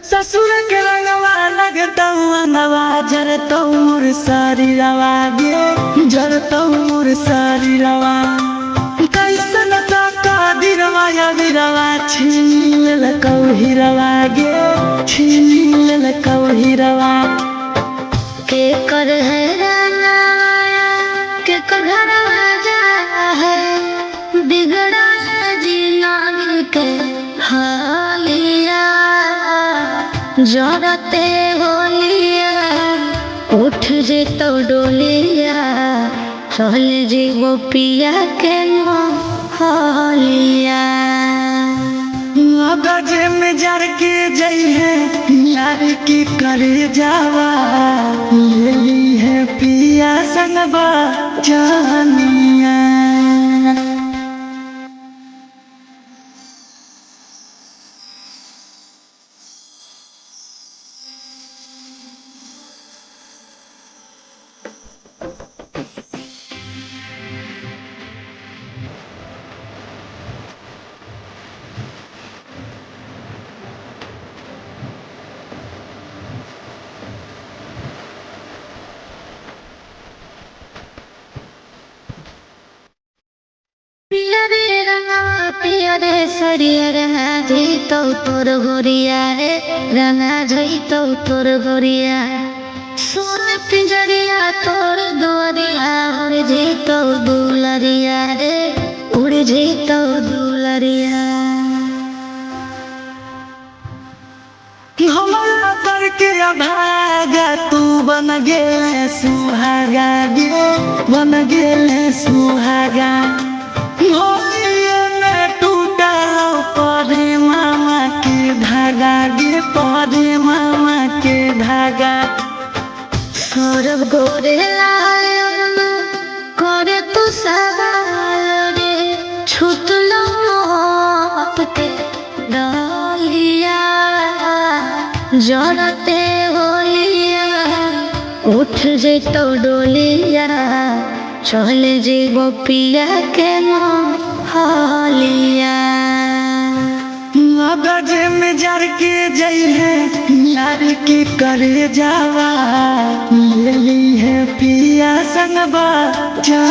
ससुर के रंगवा लगतौ अंगवा जरतौ मोर शरीरवा गे जरतौ मोर शरीरवा कैसन का दिरवा या दिरवा छीन लेलकौ हिरवा गे छीन लेलकौ हिरवा के कर है रंगवाया के कर घरवा जा है बिगड़ा जीना के हालिया जरते होलिया उठ जे तो डोलिया चल जे वो पिया के हालिया गजे में जर के जई है यार की करे जावा ले ली है पिया संगवा जानिया पिया रे रंगा पिया रे सरिया रंगा जी तो तोर गोरिया रे रंगा जी तो तोर गोरिया सोन पिंजरिया तोर दोरिया उड़ जी तो दुलरिया रे उड़ जी तो दुलरिया हमरा करके भागा तू बन गेले सुहागा गे बन गेले सुहागा होलिये में टूटल परे मामा के धागा गे परे मामा के धागा सौरभ गोरे लाल करे तू सवाल रे छुटलो आपके डालिया जरते होलिया उठ जे तो डोलिया चल जे गोपिया के हालिया गजे में जर के जई है यार की करे जावा ले ली है पिया संगवा जा